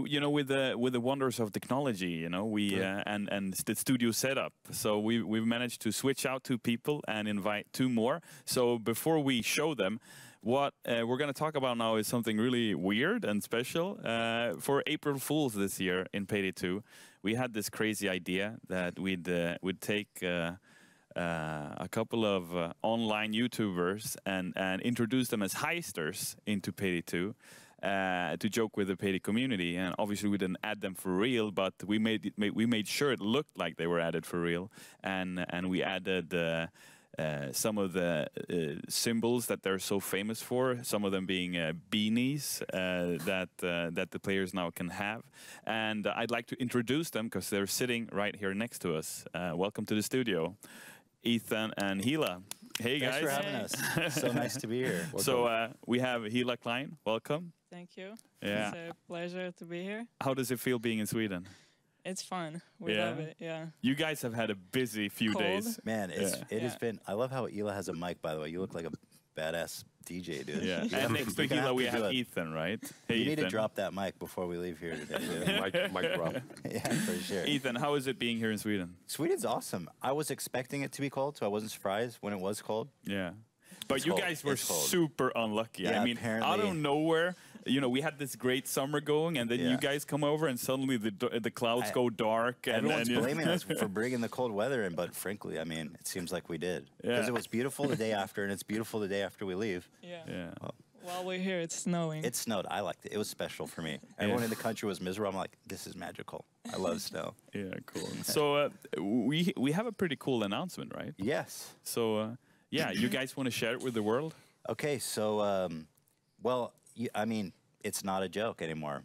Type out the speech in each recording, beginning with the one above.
you know, with the wonders of technology, you know, we and the studio setup. So we've managed to switch out 2 people and invite 2 more. So before we show them, what we're going to talk about now is something really weird and special. For April Fools this year in Payday 2, we had this crazy idea that we'd take a couple of online YouTubers and introduce them as heisters into Payday 2 to joke with the Payday community. And obviously we didn't add them for real, but we made sure it looked like they were added for real, and we added some of the symbols that they're so famous for, some of them being beanies that the players now can have. And I'd like to introduce them because they're sitting right here next to us. Welcome to the studio, Ethan and Hila. Hey guys. Thanks for having us. So nice to be here. Welcome. So we have Hila Klein. Welcome. Thank you. Yeah. It's a pleasure to be here. How does it feel being in Sweden? It's fun. We love it. Yeah. You guys have had a busy few days. Man, it has been. I love how Hila has a mic, by the way. You look like a badass DJ, dude. Yeah. And next to Hila we have Ethan, right? Hey, you Ethan. need to drop that mic before we leave here today. Mic drop. Yeah, for sure. Ethan, how is it being here in Sweden? Sweden's awesome. I was expecting it to be cold, so I wasn't surprised when it was cold. Yeah. But you guys were super unlucky. Yeah, I mean, out of nowhere, you know, we had this great summer going, and then you guys come over, and suddenly the clouds go dark. And everyone's blaming us for bringing the cold weather in, but frankly, I mean, it seems like we did. Because it was beautiful the day after, and it's beautiful the day after we leave. Yeah. Well, while we're here, it's snowing. It snowed. I liked it. It was special for me. Everyone in the country was miserable. I'm like, this is magical. I love snow. Yeah, cool. So we have a pretty cool announcement, right? Yes. So, yeah, you guys want to share it with the world? Okay, so, well, I mean, it's not a joke anymore,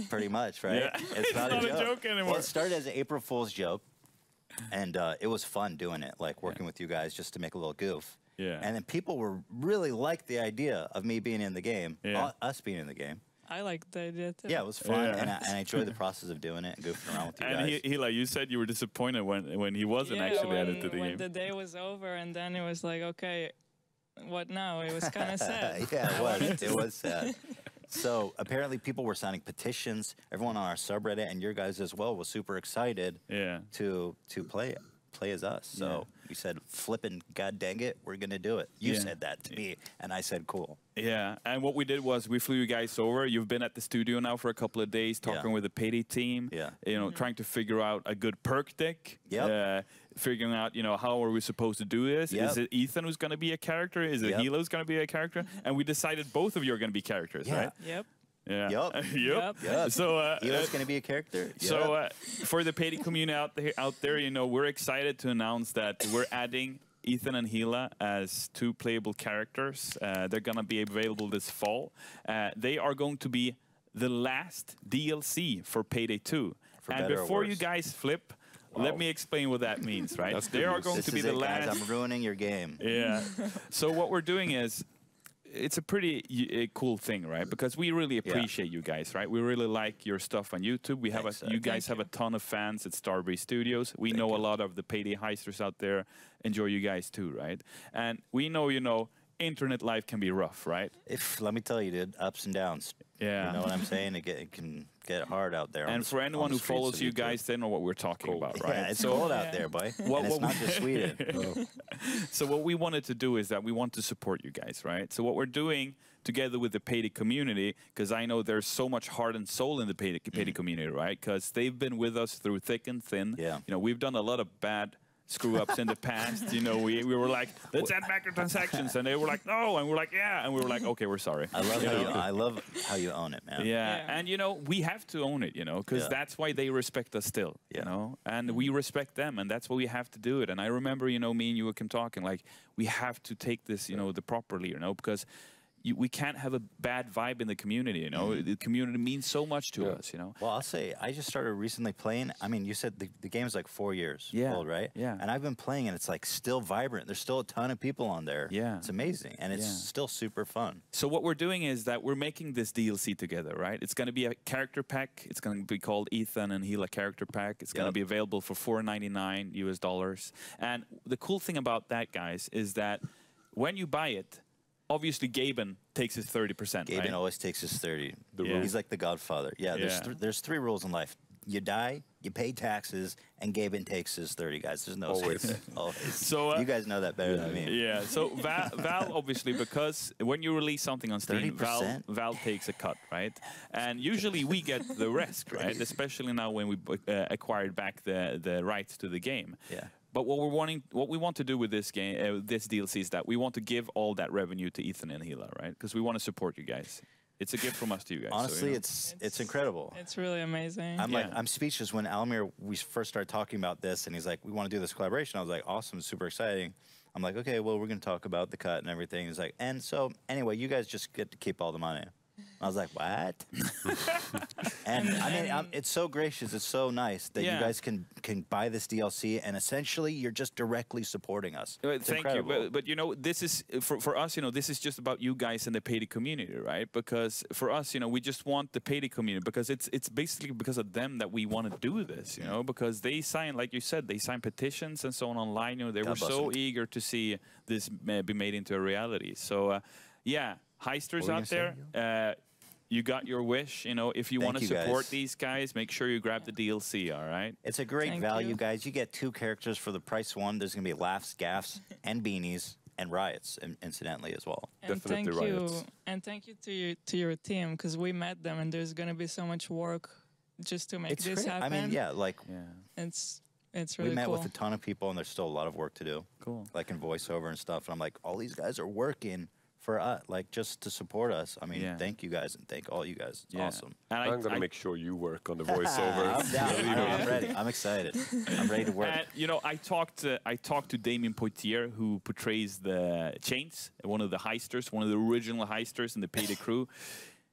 pretty much, right? Yeah. It's not a joke anymore. Well, it started as an April Fool's joke, and it was fun doing it, like working with you guys just to make a little goof. Yeah. And then people were really liked the idea of me being in the game, us being in the game. I like the idea too. Yeah, it was fun, and I enjoyed the process of doing it and goofing around with you guys. And Hila, you said you were disappointed when he wasn't actually added to the game. When the day was over, and then it was like, okay, what now? It was kind of sad. Yeah, it was. It was sad. So apparently people were signing petitions. Everyone on our subreddit and your guys as well was super excited to play as us. So we said, flipping god dang it, we're going to do it. You said that to me, and I said, cool. Yeah, and what we did was we flew you guys over. You've been at the studio now for a couple of days talking with the Payday team. Yeah. You know, trying to figure out a good perk deck. Yep. Figuring out, you know, how are we supposed to do this? Yep. Is it Ethan who's going to be a character? Is it Hila who's going to be a character? And we decided both of you are going to be characters, right? Yep. Yeah. Yep. So Hila's going to be a character. So for the Payday community out there, you know, we're excited to announce that we're adding Ethan and Hila as 2 playable characters. They're going to be available this fall. They are going to be the last DLC for Payday 2. And before you guys flip, let me explain what that means, right? They are going to be the last. Guys, I'm ruining your game. Yeah. So what we're doing is, it's a pretty cool thing, right? Because we really appreciate you guys, right? We really like your stuff on YouTube. We have you guys have a ton of fans at Starbreeze Studios. We know a lot of the Payday heisters out there enjoy you guys too, right? And we know, you know, internet life can be rough, right? Let me tell you, dude, ups and downs. Yeah. You know what I'm saying? It can get hard out there. And for anyone who follows you guys, they know what we're talking about, right? Yeah, it's cold out there, boy. And it's not just Sweden. So what we wanted to do is that we want to support you guys, right? So what we're doing together with the Payday community, because I know there's so much heart and soul in the Payday community, right? Because they've been with us through thick and thin. Yeah. You know, we've done a lot of bad screw-ups in the past. You know, we were like, let's add microtransactions, and they were like, no, and we're like, yeah, and we were like, okay, we're sorry. I love how you own it, man. Yeah, and you know, we have to own it, you know, because that's why they respect us still, you know, and we respect them, and that's why we have to do it. And I remember, you know, me and you came talking, like, we have to take this, you know, the properly, you know, because we can't have a bad vibe in the community, you know. The community means so much to us, you know. Well, I'll say, I just started recently playing. I mean, you said the game's like 4 years old, right? Yeah. And I've been playing, and it's like still vibrant. There's still a ton of people on there. Yeah. It's amazing, and it's still super fun. So what we're doing is that we're making this DLC together, right? It's going to be a character pack. It's going to be called Ethan and Hila Character Pack. It's going to be available for $4.99 US. And the cool thing about that, guys, is that when you buy it, obviously Gaben takes his 30%. Gaben right? always takes his 30. Yeah. He's like the Godfather. Yeah, there's 3 rules in life. You die, you pay taxes, and Gaben takes his 30, guys. There's no Always. Always. So you guys know that better than me. Yeah. So Val obviously, because when you release something on Steam, 30%? Val takes a cut, right? And usually we get the rest, right? Especially now when we acquired back the rights to the game. Yeah. But what we want to do with this game, this DLC, is that we want to give all that revenue to Ethan and Hila, right? Because we want to support you guys. It's a gift from us to you guys. Honestly, so, it's incredible. It's really amazing. I'm speechless when Almir, we first started talking about this, and he's like, we want to do this collaboration. I was like, awesome, super exciting. I'm like, okay, well, we're going to talk about the cut and everything. He's like, and so, anyway, you guys just get to keep all the money. I was like, what? And I mean, it's so gracious. It's so nice that you guys can buy this DLC, and essentially, you're just directly supporting us. It's Thank incredible. you. But, you know, this is, for us, you know, this is just about you guys and the Payday community, right? Because for us, you know, we just want the Payday community, because it's basically because of them that we want to do this, you know, because they sign, like you said, they sign petitions and so on online. You know, they were so eager to see this be made into a reality. So, yeah, heisters out there, you got your wish. You know, if you want to support these guys, make sure you grab the DLC, all right? It's a great value, guys. You get 2 characters for the price of 1. There's going to be laughs, gaffs, and beanies, and riots, incidentally, as well. And Definitely riots. And thank you to your team, because we met them, and there's going to be so much work just to make this happen. I mean, yeah, like... It's really We met cool. with a ton of people, and there's still a lot of work to do. Cool. Like in voiceover and stuff. And I'm like, all these guys are working for us, like just to support us. I mean, thank you guys, and thank all you guys. It's awesome. And I'm going to make sure you work on the voiceover. I'm down. I'm ready. I'm excited. I'm ready to work. And, you know, I talked to Damien Poitier, who portrays the Chains, one of the heisters, one of the original heisters in the Payday crew.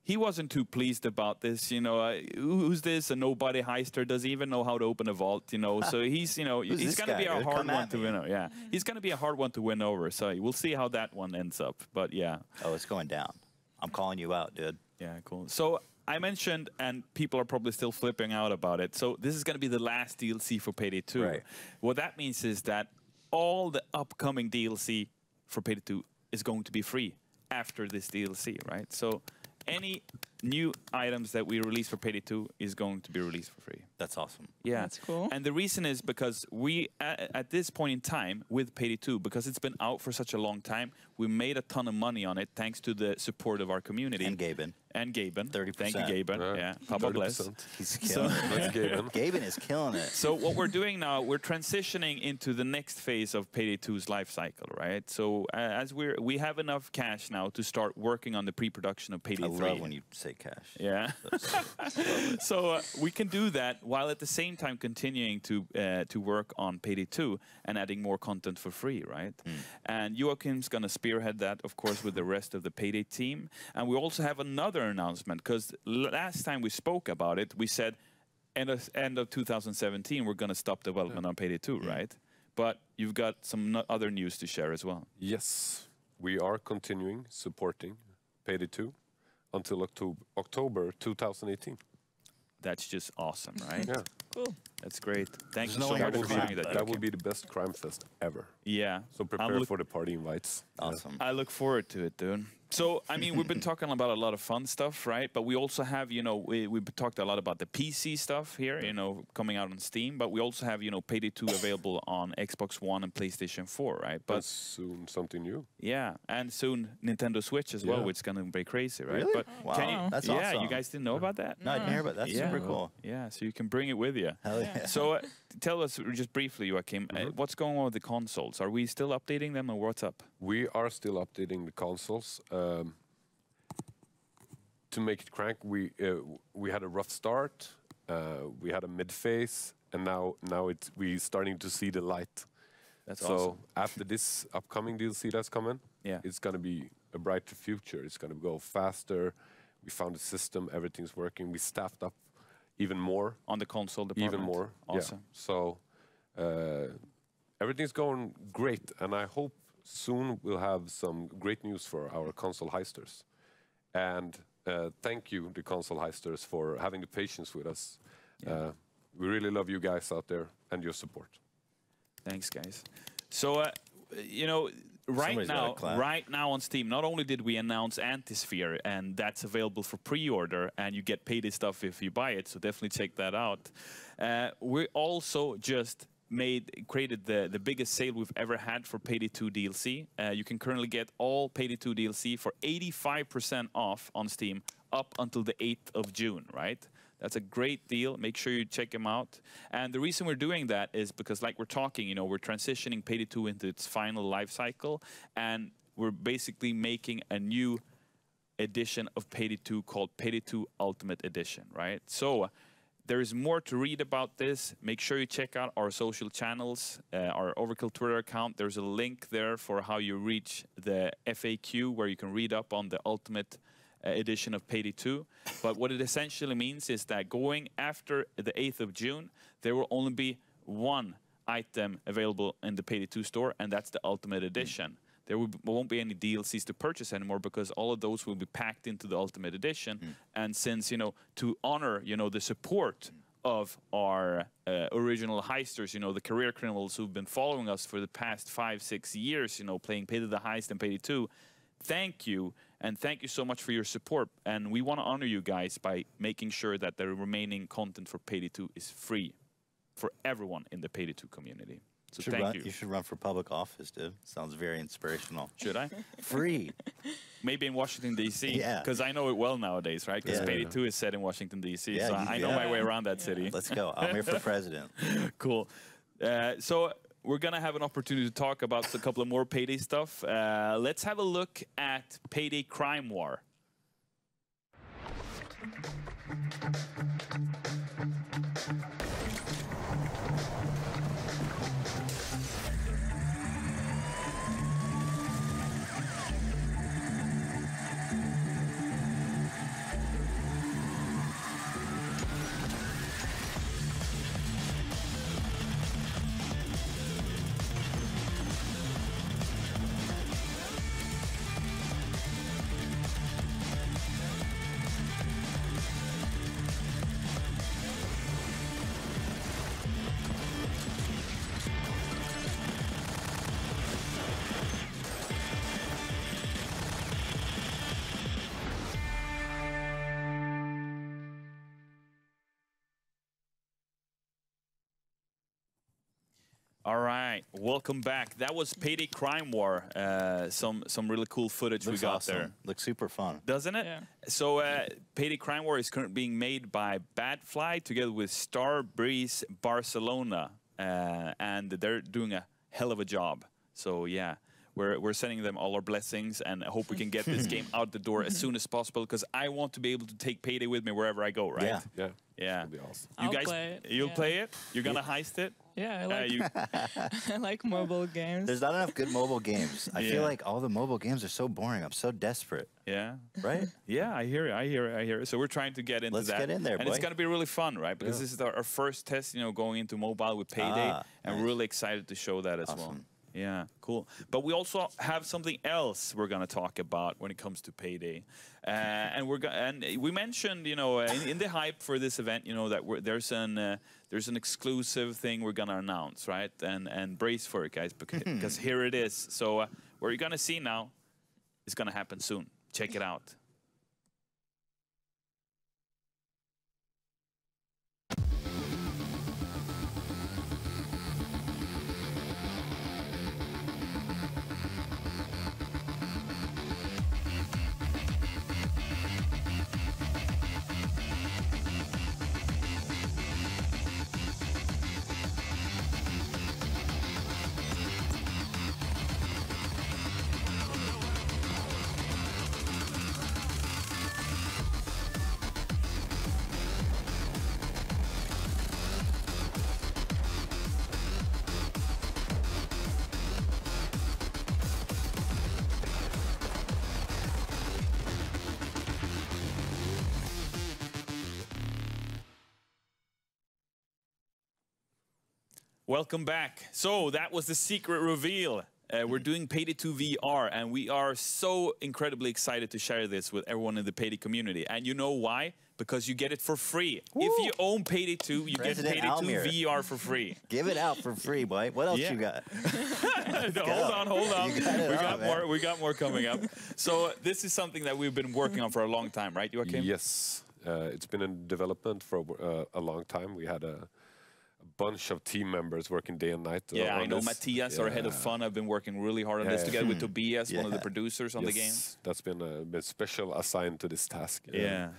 He wasn't too pleased about this, you know. Who's this? A nobody heister? Does he even know how to open a vault? You know, so he's, you know, he's going to be a hard one to win over. Yeah, he's going to be a hard one to win over. So we'll see how that one ends up. But yeah. Oh, it's going down. I'm calling you out, dude. Yeah, cool. So I mentioned, and people are probably still flipping out about it. So this is going to be the last DLC for Payday 2. Right. What that means is that all the upcoming DLC for Payday 2 is going to be free after this DLC, right? So any new items that we release for Payday 2 is going to be released for free. That's awesome. Yeah. That's cool. And the reason is because we, at this point in time with Payday 2, because it's been out for such a long time, we made a ton of money on it thanks to the support of our community. And Gaben. And Gaben. 30%. Thank you, Gaben. Yeah. Papa bless. He's killing it. That's Gaben. Gaben is killing it. So what we're doing now, we're transitioning into the next phase of Payday 2's life cycle, right? So as we have enough cash now to start working on the pre-production of Payday 3. I love when you say cash. Yeah. So we can do that while at the same time continuing to work on Payday 2 and adding more content for free, right? And Joachim's going to spearhead that, of course, with the rest of the Payday team. And we also have another announcement, because last time we spoke about it, we said end of 2017 we're going to stop development on Payday 2, right? But you've got some other news to share as well. Yes, we are continuing supporting Payday 2 until October 2018. That's just awesome, right? Yeah. Cool. That's great. Thank you no so one much ever for did doing that. That will be the best crime fest ever. Yeah. So prepare for the party invites. Awesome. I look forward to it, dude. So, I mean, we've been talking about a lot of fun stuff, right? But we also have, you know, we've talked a lot about the PC stuff here, you know, coming out on Steam. But we also have, you know, Payday 2 available on Xbox One and PlayStation 4, right? But soon something new. yeah, and soon Nintendo Switch as well, which is going to be crazy, right? Really? But Wow. can you, That's yeah, awesome. you guys didn't know about that? No, I didn't hear about that. That's super cool. Yeah, so you can bring it with you. Hell yeah. So tell us just briefly, Joachim, what's going on with the consoles? Are we still updating them, or what's up? We are still updating the consoles. To make it crank, we had a rough start. We had a mid phase, and now we're starting to see the light. That's so awesome. after this upcoming DLC that's coming, it's gonna be a brighter future. It's gonna go faster. We found a system, everything's working. We staffed up even more On the console department? even more. Awesome. Yeah. So everything's going great, and I hope soon we'll have some great news for our console heisters. And thank you, the console heisters, for having the patience with us. We really love you guys out there and your support. Thanks, guys. So, you know, right now on Steam, not only did we announce Antisphere, and that's available for pre-order, and you get Payday stuff if you buy it, so definitely check that out. We also just created the biggest sale we've ever had for Payday 2 DLC. You can currently get all Payday 2 DLC for 85% off on Steam up until the 8th of June, right? That's a great deal. Make sure you check them out. And the reason we're doing that is because, like we're talking, you know, we're transitioning Payday 2 into its final life cycle, and we're basically making a new edition of Payday 2 called Payday 2 Ultimate Edition, right? So there is more to read about this. Make sure you check out our social channels, our Overkill Twitter account. There's a link there for how you reach the FAQ, where you can read up on the Ultimate edition of Payday 2. But what it essentially means is that going after the 8th of June, there will only be one item available in the Payday 2 store, and that's the Ultimate Edition. There won't be any DLCs to purchase anymore, because all of those will be packed into the Ultimate Edition. And since, you know, to honor, you know, the support of our original heisters, you know, the career criminals who've been following us for the past 5-6 years, you know, playing Payday the Heist and Payday 2, thank you. And thank you so much for your support. And we want to honor you guys by making sure that the remaining content for Payday 2 is free for everyone in the Payday 2 community. So thank you. You should run for public office, dude. Sounds very inspirational. Should I? Free. Maybe in Washington, D.C. Yeah. Because I know it well nowadays, right? Because Payday 2 is set in Washington, D.C. Yeah, so I know my way around that city. Let's go. I'm here for president. Cool. So we're going to have an opportunity to talk about a couple of more Payday stuff. Let's have a look at Payday Crime War. All right, welcome back. That was Payday Crime War. Some really cool footage we got there. Looks super fun. Doesn't it? Yeah. So Payday Crime War is currently being made by Badfly together with Starbreeze Barcelona, and they're doing a hell of a job. So yeah, we're sending them all our blessings, and I hope we can get this game out the door as soon as possible, because I want to be able to take Payday with me wherever I go, right? Yeah. Yeah. Yeah. That'd be awesome. You I'll guys, play it. you'll Yeah. play it? You're gonna heist it? Yeah, I like, I like mobile games. There's not enough good mobile games. I Yeah. feel like all the mobile games are so boring. I'm so desperate. Yeah. Right? Yeah, I hear it. I hear it. So we're trying to get into Let's that. get in there, and boy. it's going to be really fun, right? Because this is our first test, you know, going into mobile with Payday, and we're really excited to show that as well. Awesome. Yeah, cool. But we also have something else we're going to talk about when it comes to Payday, and we mentioned, you know, in the hype for this event, you know, that there's an exclusive thing we're going to announce, right? And brace for it, guys, because here it is. So what you're going to see now is going to happen soon. Check it out. Welcome back. So that was the secret reveal. we're doing Payday 2 VR, and we are so incredibly excited to share this with everyone in the Payday community. And you know why? Because you get it for free. Woo! If you own Payday 2, you President get Payday Almir. 2 VR for free. Give it out for free, boy. What else you got? Hold on. We got more coming up. So this is something that we've been working on for a long time, right, Joachim? Yes. It's been in development for a long time. We had a bunch of team members working day and night. Yeah, I know this. Matthias, our head of fun, have been working really hard on this together with Tobias, one of the producers on the game. That's been special assigned to this task. Yeah.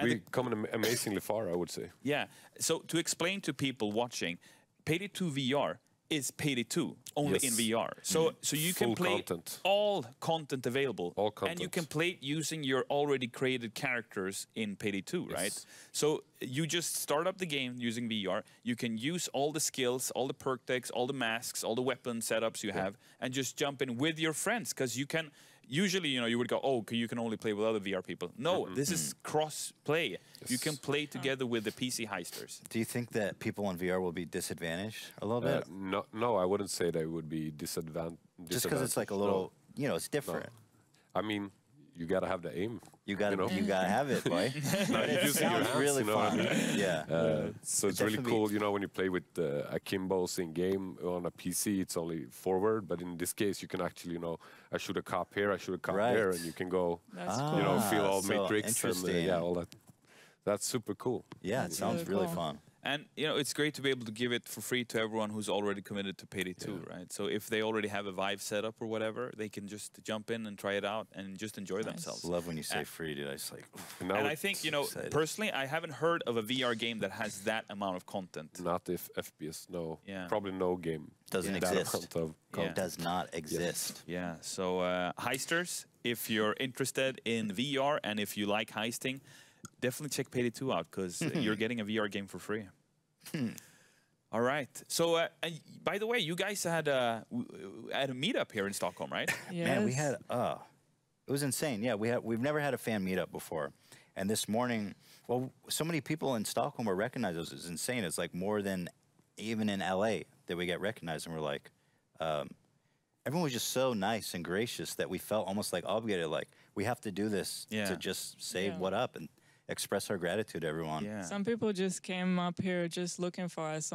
We've come amazingly far, I would say. Yeah. So to explain to people watching, Payday 2 VR is Payday 2, only in VR. So you can play all content available. All content. And you can play it using your already created characters in Payday 2, right? So you just start up the game using VR. You can use all the skills, all the perk decks, all the masks, all the weapon setups you have, and just jump in with your friends, because you can... Usually, you know, you would go, oh, you can only play with other VR people. No, this is cross-play. Yes. You can play together with the PC heisters. Do you think that people in VR will be disadvantaged a little bit? No, I wouldn't say they would be disadvantaged. Just because it's like a little, you know, it's different. No. I mean, you gotta have the aim. You gotta have it, boy. It sounds really fun. Yeah. So it's really cool, you know, when you play with akimbos in game on a PC, it's only forward, but in this case, you can actually, you know, I shoot a cop here, I shoot a cop there, and you can go, you know, feel all matrix and all that. That's super cool. Yeah, it sounds really fun. And, you know, it's great to be able to give it for free to everyone who's already committed to Payday 2, right? So if they already have a Vive setup or whatever, they can just jump in and try it out and just enjoy themselves. Love when you say free, dude. I just like... And I think, you know, personally, I haven't heard of a VR game that has that amount of content. Not if FPS, no. Yeah. Probably no game. Doesn't exist. Does not exist. Yeah, so heisters, if you're interested in VR and if you like heisting, definitely check Payday 2 out, because you're getting a VR game for free. All right. So, by the way, you guys had a meetup here in Stockholm, right? Yes. Man, we had it was insane. Yeah, we've never had a fan meetup before, and this morning, well, so many people in Stockholm were recognized. It was insane. It's like more than even in LA that we get recognized, and we're like, everyone was just so nice and gracious that we felt almost like obligated, like we have to do this to just say what up and express our gratitude to everyone. Yeah. Some people just came up here just looking for us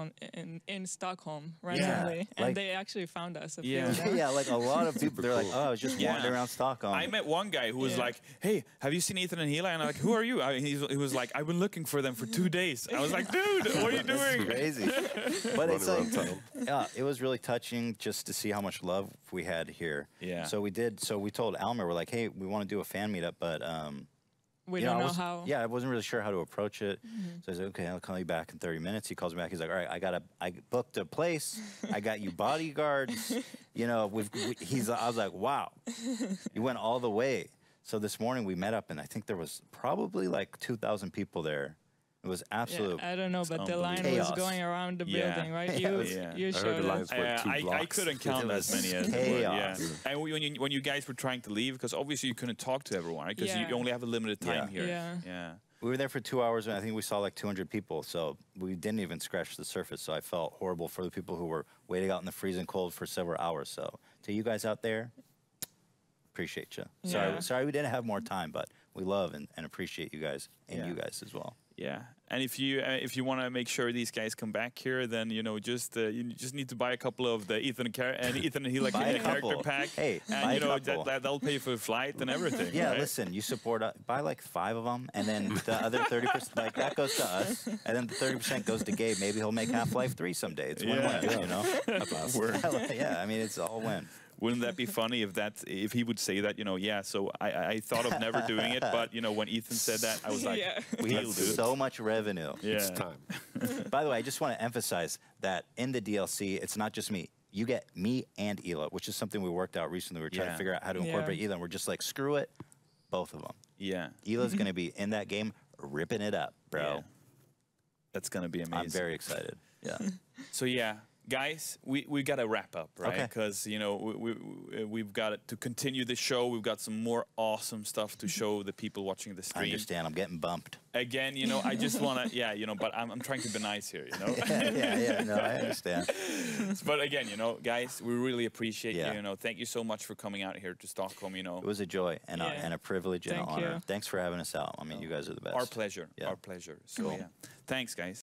in Stockholm randomly, and they actually found us. Yeah, like a lot of people. They're like, oh, I was just wandering around Stockholm. I met one guy who was like, hey, have you seen Ethan and Hila? And I'm like, who are you? He was like, I've been looking for them for 2 days. I was like, dude, what are you doing? Crazy. But it's like, it was really touching just to see how much love we had here. Yeah. So we told Almer, we're like, hey, we want to do a fan meetup, but we don't know how. Yeah, I wasn't really sure how to approach it. So I said, okay, I'll call you back in 30 minutes. He calls me back. He's like, all right, I booked a place. I got you bodyguards. You know, I was like, wow. You went all the way. So this morning we met up, and I think there was probably like 2,000 people there. It was absolute. I don't know, but the line was going around the building, right? You showed us. I couldn't count as many as And when you guys were trying to leave, because obviously you couldn't talk to everyone, right? Because you only have a limited time here. Yeah. We were there for 2 hours, and I think we saw like 200 people. So we didn't even scratch the surface. So I felt horrible for the people who were waiting out in the freezing cold for several hours. So to you guys out there, appreciate you. Sorry we didn't have more time, but we love and appreciate you guys and you guys as well. Yeah, and if you want to make sure these guys come back here, then you just need to buy a couple of the Ethan and Hila character pack. Hey, and you know that'll pay for the flight and everything. Yeah, right? Listen, you support buy like 5 of them, and then the other 30%, like that goes to us, and then the 30% goes to Gabe. Maybe he'll make Half-Life 3 someday. It's win-win, you know. Yeah, I mean it's all win. Wouldn't that be funny if he would say that, you know, so I thought of never doing it, but, you know, when Ethan said that, I was like, we have so much revenue. Yeah. It's time. By the way, I just want to emphasize that in the DLC, it's not just me. You get me and Hila, which is something we worked out recently. We were trying to figure out how to incorporate Hila, and we're just like, screw it, both of them. Yeah. Hila's going to be in that game ripping it up, bro. Yeah. That's going to be amazing. I'm very excited. Yeah. So, guys, we got to wrap up, right? Because you know we've got to continue the show. We've got some more awesome stuff to show the people watching the stream. I understand. I'm getting bumped. Again, you know, I just want to, yeah, you know, but I'm trying to be nice here, you know. yeah. No, I understand. But again, you know, guys, we really appreciate you. You know, thank you so much for coming out here to Stockholm. You know, it was a joy and a privilege and an honor. You. Thanks for having us out. I mean, you guys are the best. Our pleasure. Our pleasure. So yeah, thanks, guys.